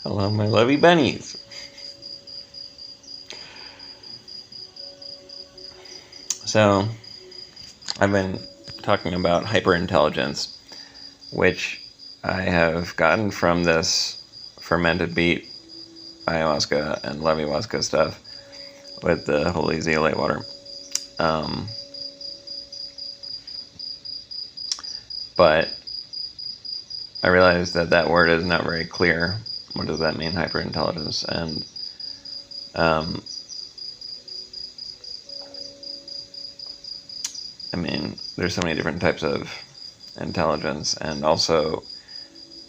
Hello, my lovey bunnies. So, I've been talking about hyperintelligence, which I have gotten from this fermented beet, ayahuasca, and levihuasca stuff with the holy zeolite water. But I realized that word is not very clear. What does that mean, hyperintelligence? And I mean, there's so many different types of intelligence, and also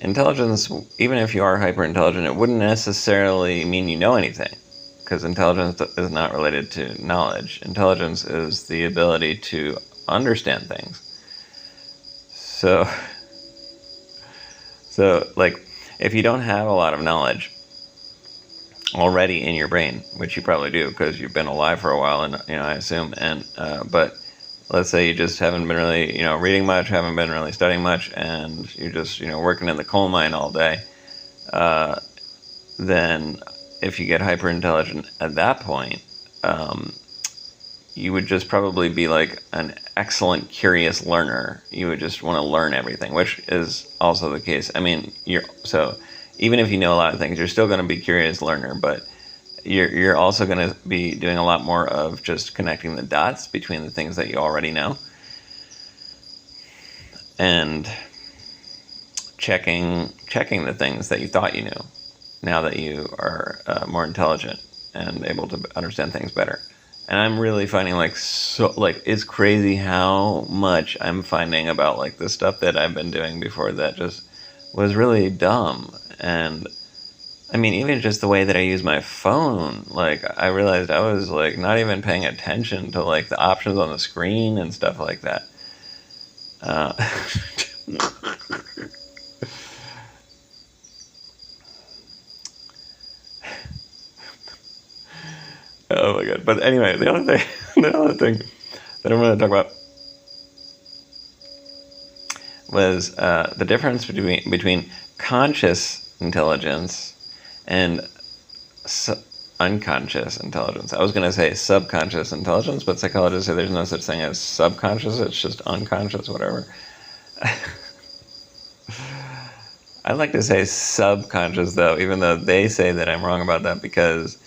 intelligence, even if you are hyperintelligent, it wouldn't necessarily mean you know anything, because intelligence is not related to knowledge. Intelligence is the ability to understand things. So like, if you don't have a lot of knowledge already in your brain, which you probably do because you've been alive for a while, and I assume, and but let's say you just haven't been really reading much, haven't been really studying much, and you're just working in the coal mine all day, then if you get hyper intelligent at that point, you would just probably be like an excellent curious learner. You would just want to learn everything, which is also the case. I mean, so even if you know a lot of things, you're still going to be a curious learner, but you're also going to be doing a lot more of just connecting the dots between the things that you already know and checking the things that you thought you knew, now that you are more intelligent and able to understand things better. And I'm really finding it's crazy how much I'm finding about like the stuff that I've been doing before that just was really dumb. And I mean, even just the way that I use my phone, like I realized I was like not even paying attention to like the options on the screen and stuff like that. Oh my god! But anyway, the other thing that I'm going to talk about was the difference between conscious intelligence and unconscious intelligence. I was going to say subconscious intelligence, but psychologists say there's no such thing as subconscious. It's just unconscious, whatever. I like to say subconscious, though, even though they say that I'm wrong about that, because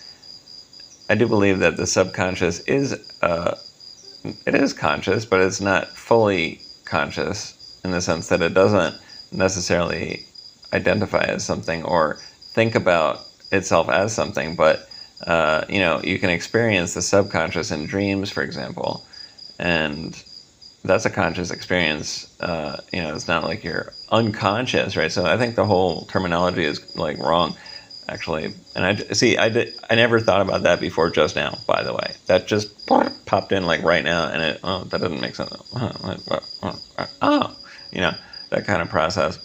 I do believe that the subconscious is conscious, but it's not fully conscious in the sense that it doesn't necessarily identify as something or think about itself as something. But you can experience the subconscious in dreams, for example, and that's a conscious experience. It's not like you're unconscious, right? So I think the whole terminology is like wrong, actually. And I never thought about that before just now, by the way. That just popped in like right now, and that doesn't make sense. That kind of process.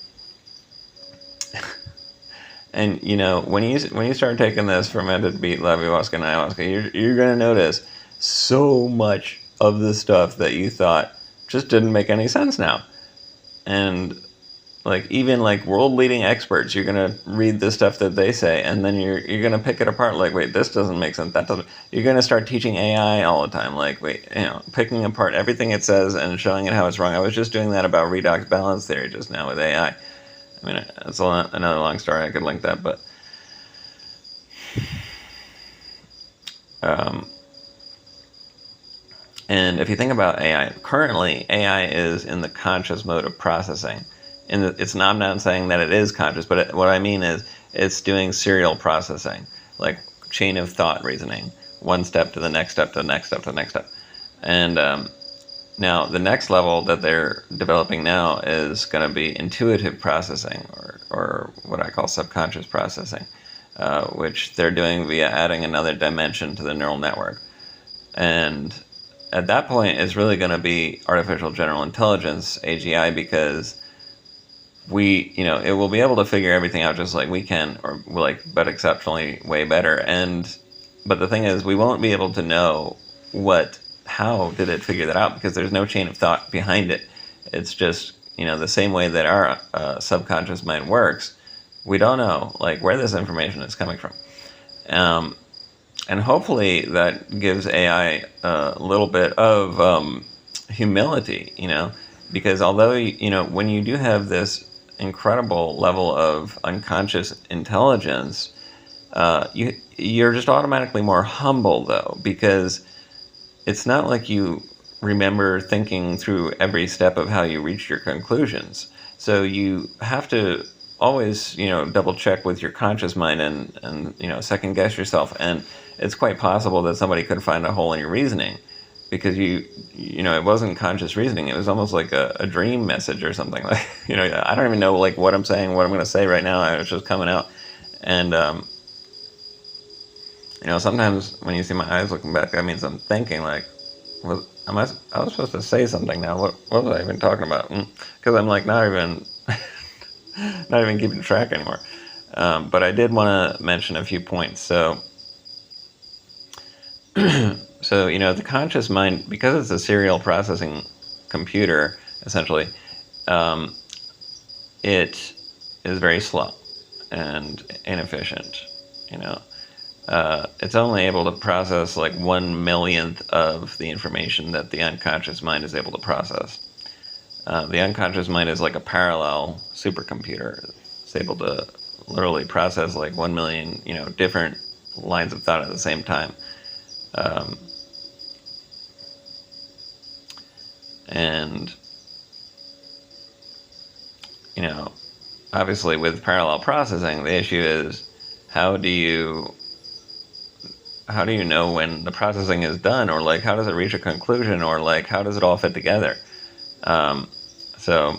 And when you start taking this fermented beet, levihuasca, and ayahuasca, you're gonna notice so much of the stuff that you thought just didn't make any sense now. And like even like world leading experts, you're gonna read the stuff that they say, and then you're gonna pick it apart. Like, wait, this doesn't make sense. That doesn't. You're gonna start teaching AI all the time. Like, wait, picking apart everything it says and showing it how it's wrong. I was just doing that about redox balance theory just now with AI. I mean, it's another long story. I could link that, but and if you think about AI, currently AI is in the conscious mode of processing. It's not, I'm not saying that it is conscious, but what I mean is it's doing serial processing, like chain of thought reasoning, one step to the next step to the next step to the next step. And now the next level that they're developing now is going to be intuitive processing, or what I call subconscious processing, which they're doing via adding another dimension to the neural network. And at that point, it's really going to be artificial general intelligence, AGI, because it will be able to figure everything out just like we can, but exceptionally way better. But the thing is, we won't be able to know how did it figure that out, because there's no chain of thought behind it. It's just, the same way that our subconscious mind works. We don't know like where this information is coming from. Um, and hopefully that gives AI a little bit of humility, because although, when you do have this incredible level of unconscious intelligence, you're just automatically more humble, though, because it's not like you remember thinking through every step of how you reach your conclusions. So you have to always, double check with your conscious mind and second guess yourself. And it's quite possible that somebody could find a hole in your reasoning because it wasn't conscious reasoning. It was almost like a dream message or something. Like, I don't even know like what I'm saying, what I'm going to say right now. It's just coming out. And, sometimes when you see my eyes looking back, that means I'm thinking like, I was supposed to say something now. What was I even talking about? Because I'm like not even keeping track anymore. But I did want to mention a few points. So, the conscious mind, because it's a serial processing computer, essentially, it is very slow and inefficient. It's only able to process like 1/1,000,000th of the information that the unconscious mind is able to process. The unconscious mind is like a parallel supercomputer. It's able to literally process like 1,000,000, different lines of thought at the same time. And, obviously with parallel processing, the issue is how do you know when the processing is done, or like how does it reach a conclusion, or like how does it all fit together? So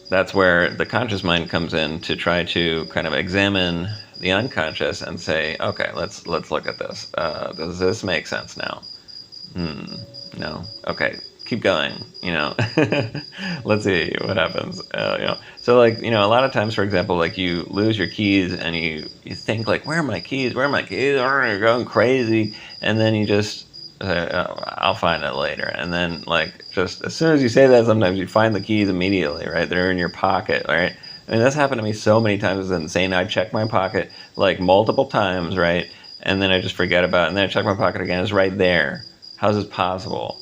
that's where the conscious mind comes in to try to kind of examine the unconscious and say, okay, let's look at this. Does this make sense now? No. Okay, keep going. Let's see what happens. So like, a lot of times, for example, like you lose your keys and you think like, where are my keys? Where are my keys? Oh, you're going crazy, and then you just I'll find it later. And then like just as soon as you say that, sometimes you find the keys immediately, right? They're in your pocket, right? I mean, that's happened to me so many times. It's insane. I check my pocket like multiple times, right? And then I just forget about it. And then I check my pocket again. It's right there. How's this possible?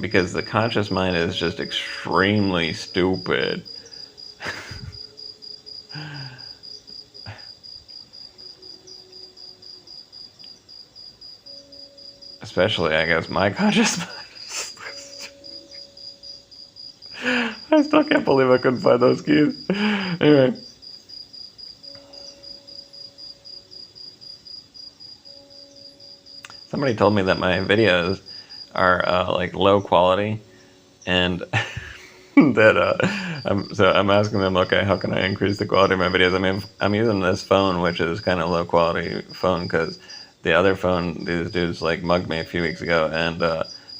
Because the conscious mind is just extremely stupid. Especially, I guess, my conscious mind. I still can't believe I couldn't find those keys. Anyway. Somebody told me that my videos are like low quality, and that I'm asking them, okay, how can I increase the quality of my videos? I mean, I'm using this phone, which is kind of low quality phone, because the other phone, these dudes like mugged me a few weeks ago, and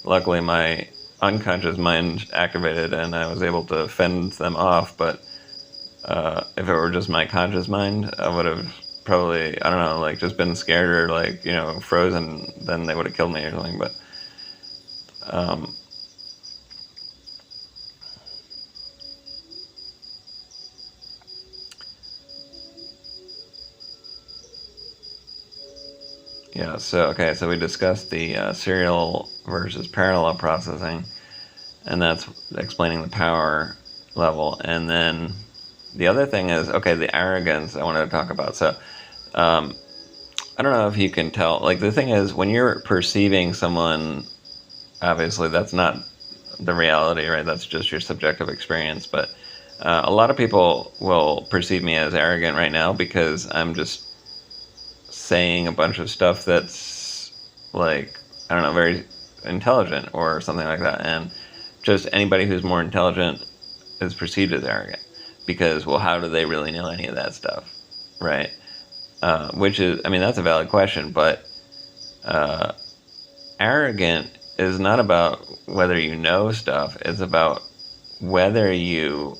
luckily my unconscious mind activated, and I was able to fend them off. But if it were just my conscious mind, I would have probably, I don't know, like just been scared or like, frozen, then they would have killed me or something. But yeah, so we discussed the serial versus parallel processing, and that's explaining the power level. And then the other thing is, okay, the arrogance I wanted to talk about. So I don't know if you can tell, like the thing is, when you're perceiving someone, obviously that's not the reality, right? That's just your subjective experience. But a lot of people will perceive me as arrogant right now because I'm just saying a bunch of stuff that's like, I don't know, very intelligent or something like that. And just anybody who's more intelligent is perceived as arrogant because, well, how do they really know any of that stuff, right? Which is, I mean, that's a valid question, but arrogant is not about whether you know stuff. It's about whether you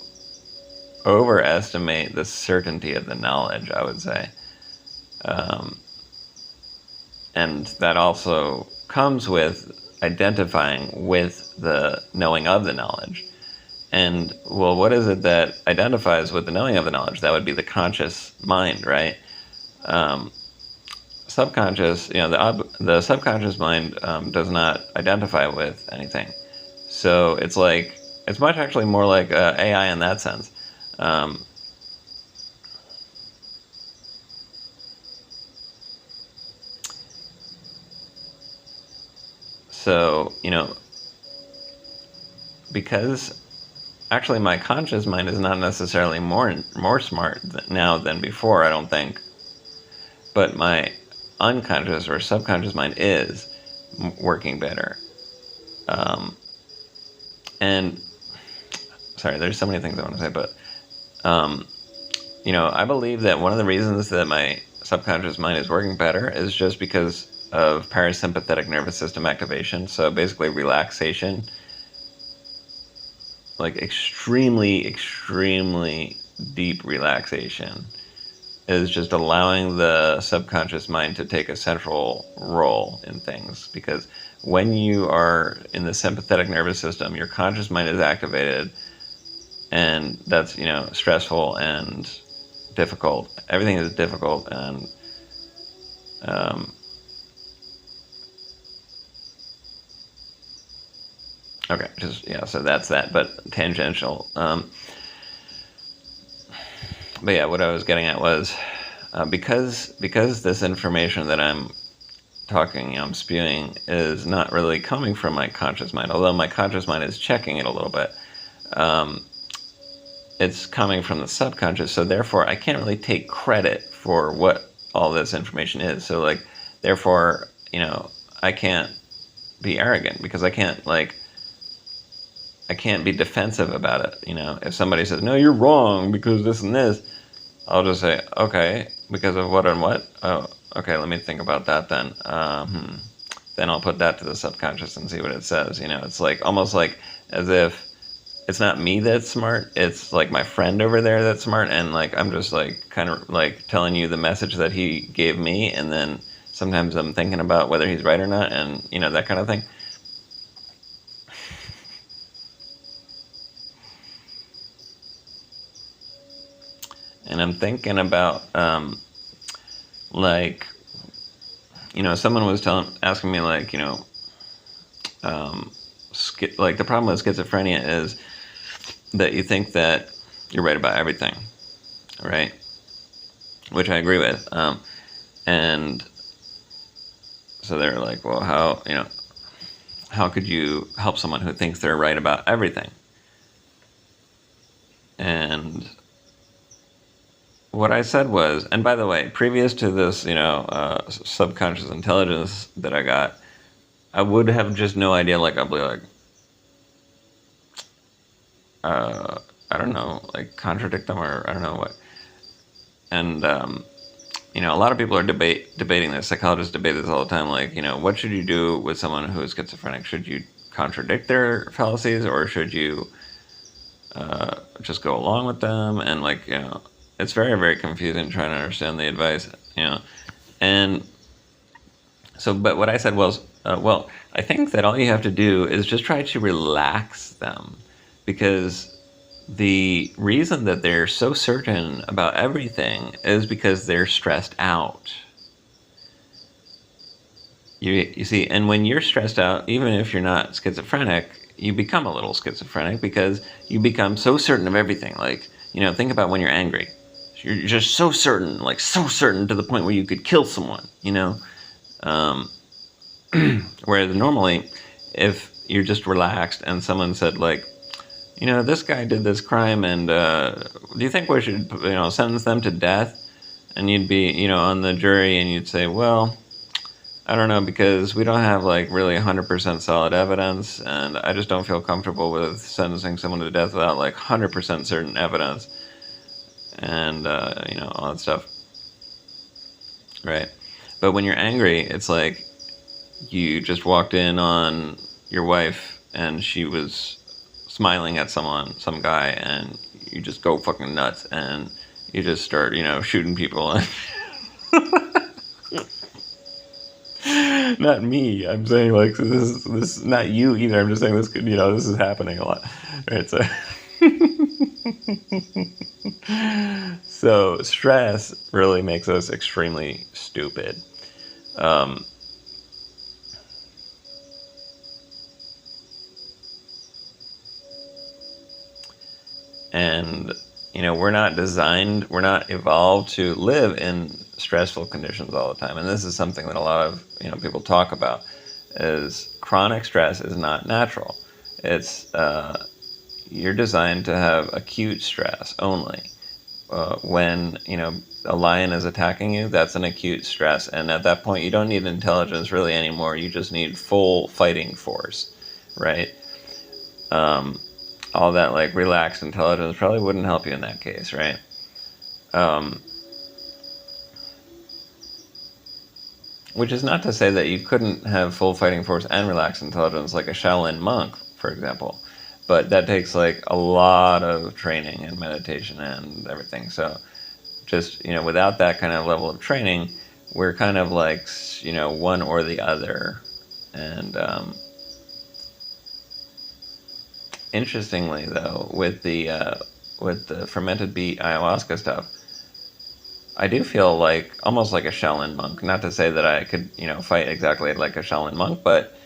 overestimate the certainty of the knowledge, I would say. And that also comes with identifying with the knowing of the knowledge. And well, what is it that identifies with the knowing of the knowledge? That would be the conscious mind, right? Um, Subconscious, the subconscious mind does not identify with anything. So it's like it's much actually more like AI in that sense. Um, so because actually my conscious mind is not necessarily more smart now than before, I don't think, but my unconscious or subconscious mind is working better. Um, and sorry, there's so many things I want to say, but um, I believe that one of the reasons that my subconscious mind is working better is just because of parasympathetic nervous system activation. So basically, relaxation, like extremely, extremely deep relaxation, is just allowing the subconscious mind to take a central role in things. Because when you are in the sympathetic nervous system, your conscious mind is activated, and that's stressful and difficult. Everything is difficult, and um, okay, just yeah. So that's that, but tangential. But yeah, what I was getting at was because this information that I'm talking, I'm spewing, is not really coming from my conscious mind. Although my conscious mind is checking it a little bit. It's coming from the subconscious, so therefore I can't really take credit for what all this information is. So like, therefore, I can't be arrogant because I can't be defensive about it. If somebody says, no, you're wrong because this and this, I'll just say, okay, because of what and what? Oh, okay, let me think about that then. Then I'll put that to the subconscious and see what it says. It's like almost like as if it's not me that's smart, it's like my friend over there that's smart, and like I'm just like kind of like telling you the message that he gave me, and then sometimes I'm thinking about whether he's right or not, and that kind of thing. And I'm thinking about like someone was asking me like like the problem with schizophrenia is that you think that you're right about everything, right? Which I agree with. And so they're like, well, how could you help someone who thinks they're right about everything? And what I said was, and by the way, previous to this, subconscious intelligence that I got, I would have just no idea. Like, I'd be like, I don't know, like contradict them or I don't know what. And a lot of people are debating this. Psychologists debate this all the time. Like, what should you do with someone who is schizophrenic? Should you contradict their fallacies, or should you just go along with them? And like, it's very, very confusing trying to understand the advice. And so, but what I said was, well, I think that all you have to do is just try to relax them, because the reason that they're so certain about everything is because they're stressed out. You see, and when you're stressed out, even if you're not schizophrenic, you become a little schizophrenic because you become so certain of everything. Like, think about when you're angry. You're just so certain, like so certain to the point where you could kill someone, Whereas normally, if you're just relaxed and someone said like, this guy did this crime, and do you think we should, sentence them to death? And you'd be, on the jury, and you'd say, well, I don't know, because we don't have like really 100% solid evidence, and I just don't feel comfortable with sentencing someone to death without like 100% certain evidence, and all that stuff, right? But when you're angry, it's like you just walked in on your wife, and she was smiling at some guy, and you just go fucking nuts, and you just start, shooting people. Not me. I'm saying like this is not you either. I'm just saying this could, this is happening a lot, right? So, So stress really makes us extremely stupid. Um, and we're not designed, we're not evolved to live in stressful conditions all the time. And this is something that a lot of people talk about, is chronic stress is not natural. It's you're designed to have acute stress only. When a lion is attacking you, that's an acute stress, and at that point you don't need intelligence really anymore. You just need full fighting force, right? um, all that like relaxed intelligence probably wouldn't help you in that case, right? um, which is not to say that you couldn't have full fighting force and relaxed intelligence like a Shaolin monk, for example, but that takes like a lot of training and meditation and everything. So just without that kind of level of training, we're kind of like one or the other. And interestingly though, with the fermented beet ayahuasca stuff, I do feel like almost like a Shaolin monk. Not to say that I could fight exactly like a Shaolin monk, but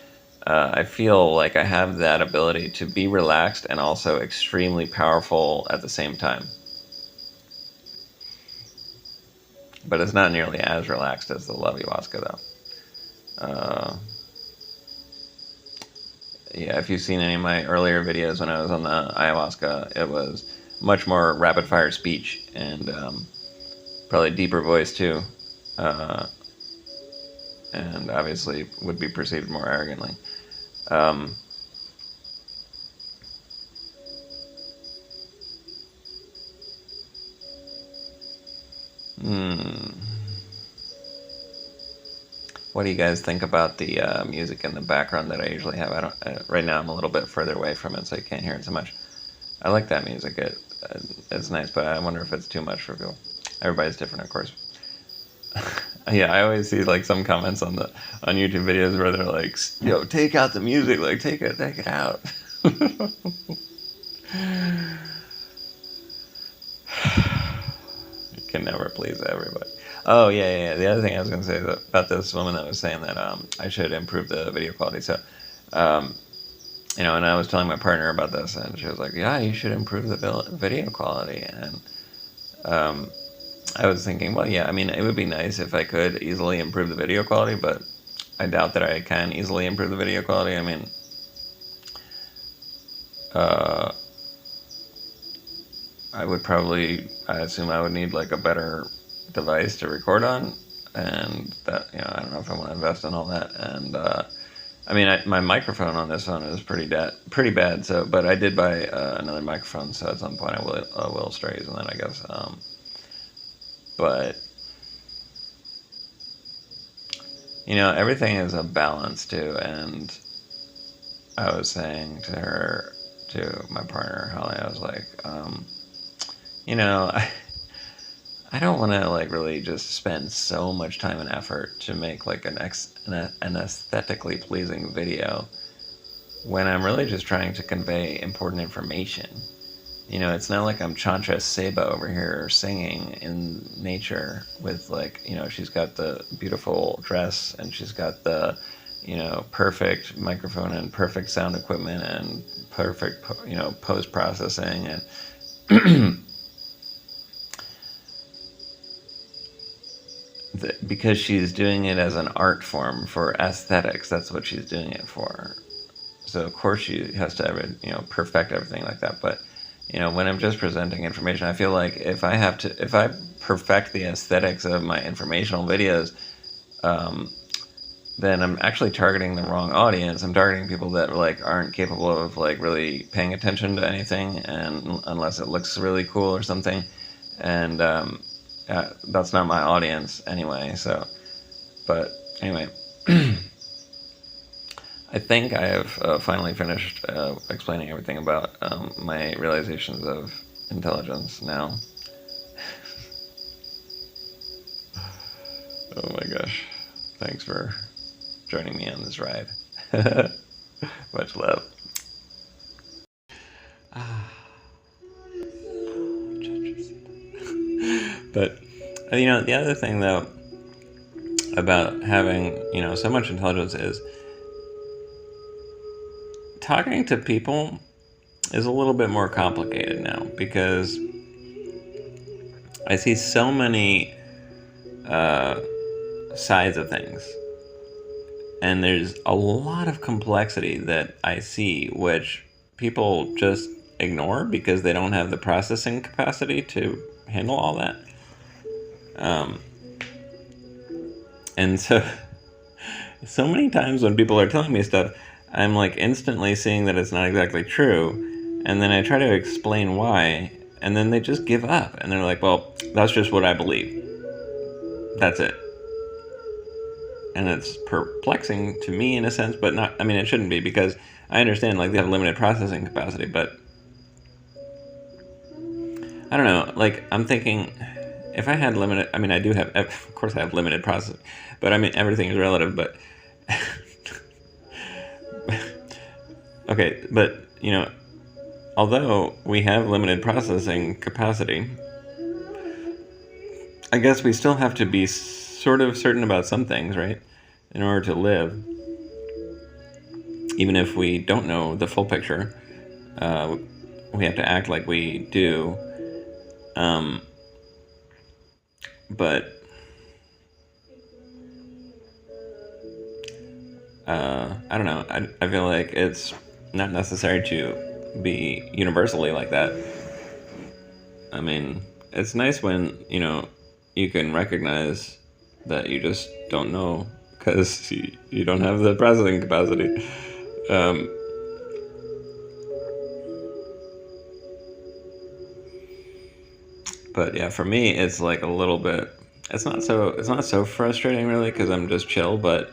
I feel like I have that ability to be relaxed and also extremely powerful at the same time. But it's not nearly as relaxed as the love ayahuasca, though. Yeah, if you've seen any of my earlier videos when I was on the ayahuasca, it was much more rapid fire speech and probably deeper voice too, uh, and obviously would be perceived more arrogantly. Um, hmm. What do you guys think about the music in the background that I usually have? I don't. Right now, I'm a little bit further away from it, so you can't hear it so much. I like that music. It's nice, but I wonder if it's too much for people. Everybody's different, of course. Yeah, I always see like some comments on YouTube videos where they're like, "Yo, take out the music. Like, take it out." You can never please everybody. Oh yeah. The other thing I was going to say about this woman that was saying that I should improve the video quality. So, um, and I was telling my partner about this, and she was like, "Yeah, you should improve the video quality." And um, I was thinking, well, yeah, I mean, it would be nice if I could easily improve the video quality, but I doubt that I can easily improve the video quality. I mean, uh, I assume I would need like a better device to record on, and that, I don't know if I want to invest in all that. And I mean, my microphone on this phone is pretty bad. So, but I did buy another microphone, so at some point I will start using that, I guess. But everything is a balance too, and I was saying to my partner, Holly, I was like, you know, I don't want to like really just spend so much time and effort to make like an aesthetically pleasing video when I'm really just trying to convey important information. It's not like I'm Chantra Seba over here singing in nature with like, she's got the beautiful dress and she's got the, perfect microphone and perfect sound equipment and perfect, post processing. And because she's doing it as an art form for aesthetics, that's what she's doing it for. So of course she has to perfect everything like that. But when I'm just presenting information, I feel like if I perfect the aesthetics of my informational videos, um, then I'm actually targeting the wrong audience. I'm targeting people that like aren't capable of like really paying attention to anything, and unless it looks really cool or something. And that's not my audience anyway. So, but anyway. I think I have finally finished explaining everything about my realizations of intelligence now. Oh my gosh. Thanks for joining me on this ride. Much love. But, the other thing, though, about having, so much intelligence is talking to people is a little bit more complicated now, because I see so many sides of things. And there's a lot of complexity that I see, which people just ignore because they don't have the processing capacity to handle all that. And so many times when people are telling me stuff, I'm like instantly seeing that it's not exactly true. And then I try to explain why, and then they just give up. And they're like, well, that's just what I believe. That's it. And it's perplexing to me in a sense, but not, it shouldn't be, because I understand, like, they have limited processing capacity, but I don't know, like, I'm thinking, if I had limited, I do have, of course I have limited processing, but everything is relative, but, okay, but, although we have limited processing capacity, I guess we still have to be sort of certain about some things, right? In order to live. Even if we don't know the full picture, we have to act like we do. But I don't know. I feel like it's not necessary to be universally like that. It's nice when, you can recognize that you just don't know because you don't have the processing capacity. But yeah, for me, it's like a little bit. It's not so frustrating really, because I'm just chill. But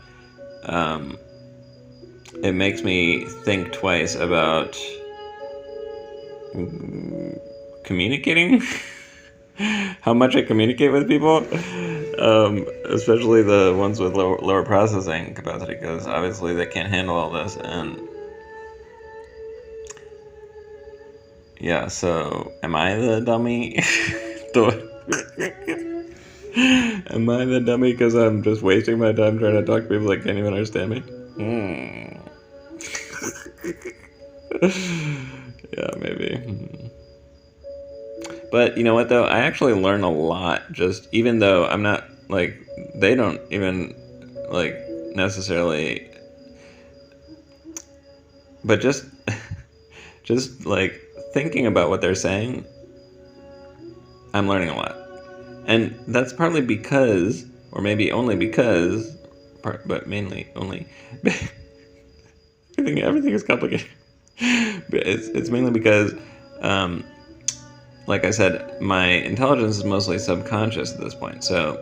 it makes me think twice about communicating. How much I communicate with people, especially the ones with lower processing capacity, because obviously they can't handle all this. And yeah, so am I the dummy? Am I the dummy because I'm just wasting my time trying to talk to people that can't even understand me? Yeah, maybe. But you know what, though? I actually learn a lot, just even though I'm not, like, they don't even, like, necessarily, but just like, thinking about what they're saying, I'm learning a lot. And that's partly because, or maybe only because, but mainly only, everything is complicated. But it's mainly because, like I said, my intelligence is mostly subconscious at this point. So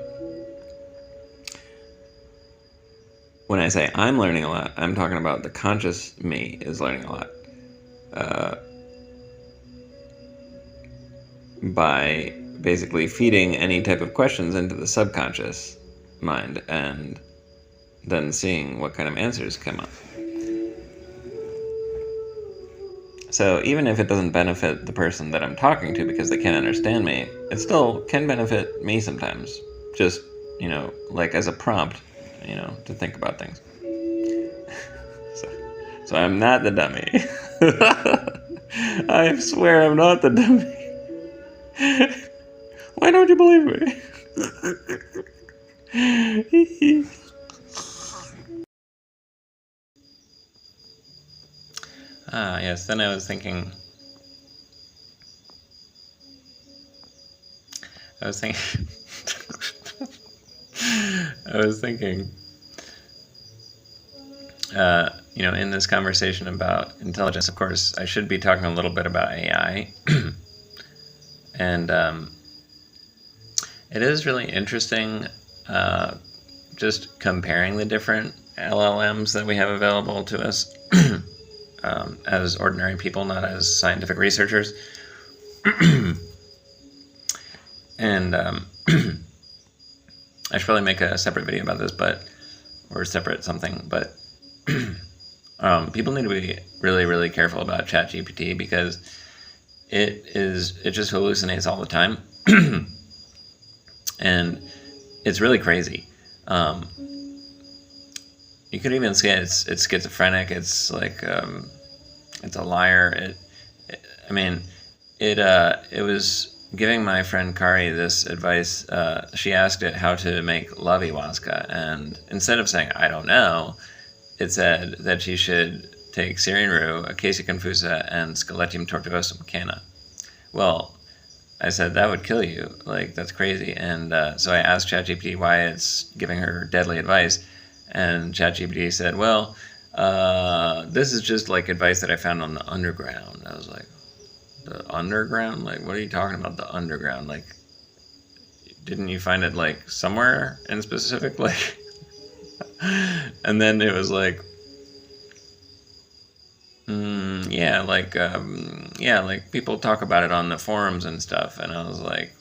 when I say I'm learning a lot, I'm talking about the conscious me is learning a lot. By basically feeding any type of questions into the subconscious mind and then seeing what kind of answers come up. So even if it doesn't benefit the person that I'm talking to because they can't understand me, it still can benefit me sometimes. Just, like as a prompt, to think about things. So I'm not the dummy. I swear I'm not the dummy. Why don't you believe me? Yes, then I was thinking, in this conversation about intelligence, of course, I should be talking a little bit about AI. And it is really interesting just comparing the different LLMs that we have available to us as ordinary people, not as scientific researchers. And I should probably make a separate video about this, or separate something, but people need to be really, really careful about ChatGPT because it just hallucinates all the time. And it's really crazy. Um, you could even say it's schizophrenic. It's like it's a liar. I mean, it was giving my friend Kari this advice. She asked it how to make love ayahuasca, and instead of saying I don't know, it said that she should take Syrian rue, Acacia confusa, and Scaletium tortuosum canna. Well, I said that would kill you. Like, that's crazy. And so I asked ChatGPT why it's giving her deadly advice, and ChatGPT said, "Well, this is just like advice that I found on the underground." I was like, "The underground? Like, what are you talking about? The underground? Like, didn't you find it like somewhere in specific? Like?" And then it was like, yeah, like people talk about it on the forums and stuff. And I was like,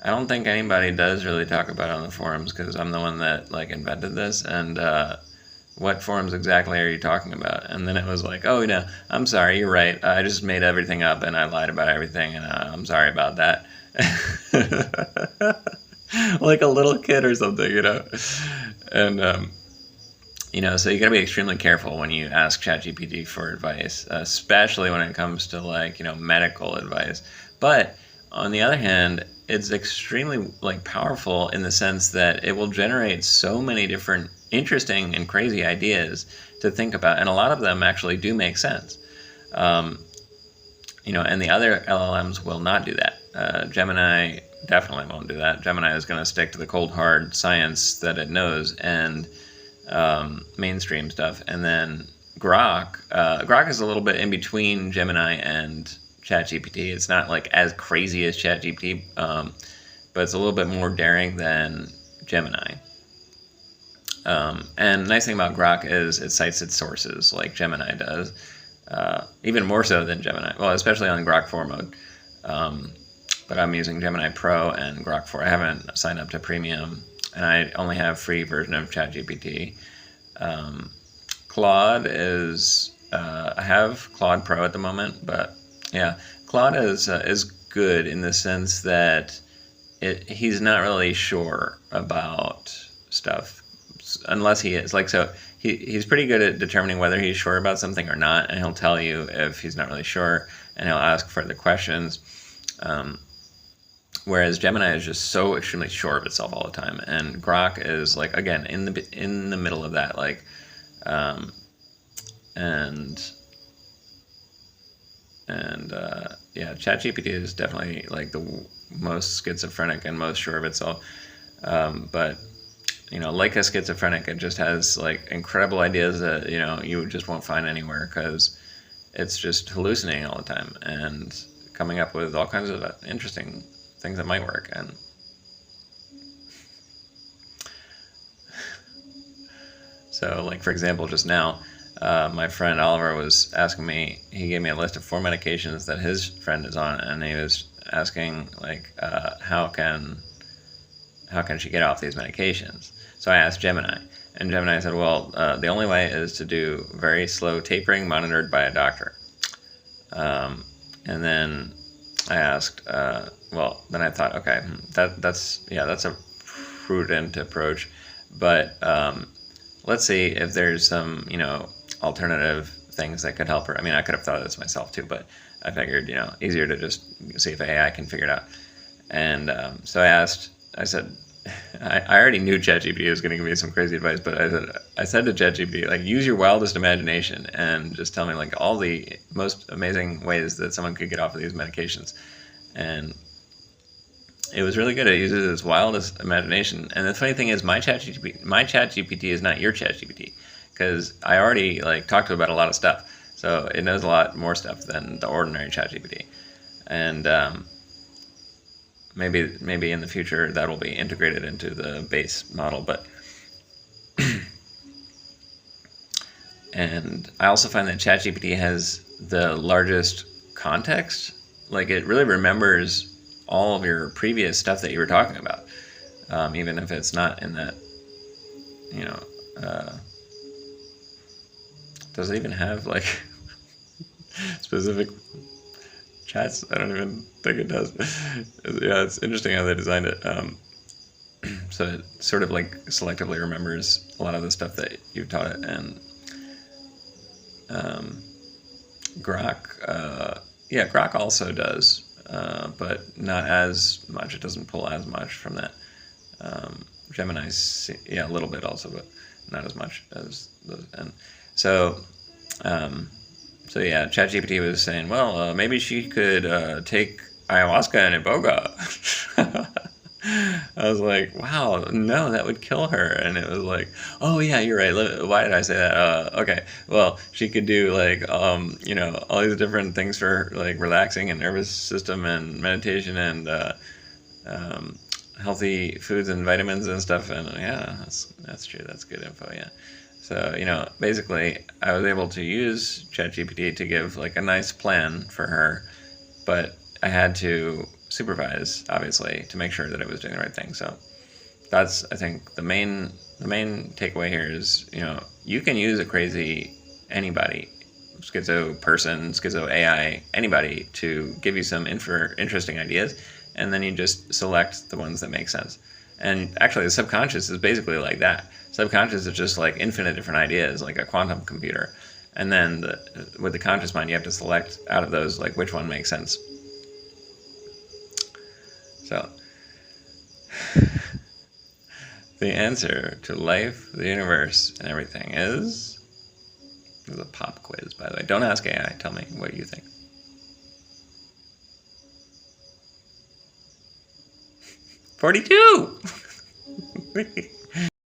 I don't think anybody does really talk about it on the forums, because I'm the one that like invented this. And what forums exactly are you talking about? And then it was like, oh, I'm sorry, you're right. I just made everything up and I lied about everything, and I'm sorry about that. Like a little kid or something. And so you got to be extremely careful when you ask ChatGPT for advice, especially when it comes to like, medical advice. But on the other hand, it's extremely like powerful in the sense that it will generate so many different interesting and crazy ideas to think about, and a lot of them actually do make sense. And the other LLMs will not do that. Gemini definitely won't do that. Gemini is going to stick to the cold hard science that it knows and mainstream stuff. And then Grok is a little bit in between Gemini and ChatGPT. It's not like as crazy as ChatGPT, but it's a little bit more daring than Gemini. And the nice thing about Grok is it cites its sources like Gemini does, even more so than Gemini. Well, especially on Grok 4 mode. But I'm using Gemini Pro and Grok 4. I haven't signed up to Premium, and I only have free version of ChatGPT. Claude is I have Claude Pro at the moment, but yeah, Claude is good in the sense that he's not really sure about stuff unless he is. Like, so he's pretty good at determining whether he's sure about something or not, and he'll tell you if he's not really sure, and he'll ask further questions. Whereas Gemini is just so extremely sure of itself all the time, and Grok is like, again, in the middle of that, like, yeah, ChatGPT is definitely like the most schizophrenic and most sure of itself. But like a schizophrenic, it just has like incredible ideas that you just won't find anywhere, because it's just hallucinating all the time and coming up with all kinds of interesting things that might work. And so, like, for example, just now, my friend Oliver was asking me, he gave me a list of 4 medications that his friend is on, and he was asking, like, how can she get off these medications? So I asked Gemini, and Gemini said, well, the only way is to do very slow tapering monitored by a doctor. And then I asked, then I thought, okay, that's a prudent approach, but let's see if there's some, alternative things that could help her. I mean, I could have thought of this myself too, but I figured, easier to just see if AI can figure it out. And so I said, I already knew ChatGPT was going to give me some crazy advice, but I said to ChatGPT, like, use your wildest imagination and just tell me like all the most amazing ways that someone could get off of these medications. And it was really good. It uses its wildest imagination. And the funny thing is, my ChatGPT is not your ChatGPT, because I already like talked to it about a lot of stuff. So it knows a lot more stuff than the ordinary ChatGPT. And maybe in the future that will be integrated into the base model. But and I also find that ChatGPT has the largest context. Like, it really remembers all of your previous stuff that you were talking about, even if it's not in that, does it even have like specific chats. I don't even think it does. Yeah, it's interesting how they designed it. So it sort of like selectively remembers a lot of the stuff that you've taught it, and um, Grok, yeah, Grok also does, but not as much. It doesn't pull as much from that. Gemini's, yeah, a little bit also, but not as much as those. And so, so yeah, ChatGPT was saying, well, maybe she could take ayahuasca and iboga. I was like, wow, no, that would kill her. And it was like, oh yeah, you're right. Why did I say that? Okay, well, she could do like, all these different things for like relaxing and nervous system and meditation and um, healthy foods and vitamins and stuff. And yeah, that's true. That's good info. Yeah. So, basically, I was able to use ChatGPT to give like a nice plan for her, but I had to supervise, obviously, to make sure that it was doing the right thing. So that's, I think, the main takeaway here is, you can use a crazy anybody, schizo person, schizo AI, anybody, to give you some interesting ideas, and then you just select the ones that make sense. And actually, the subconscious is basically like that. Subconscious is just like infinite different ideas, like a quantum computer. And then with the conscious mind, you have to select out of those, like, which one makes sense. So, the answer to life, the universe, and everything is... There's a pop quiz, by the way. Don't ask AI. Tell me what you think. 42!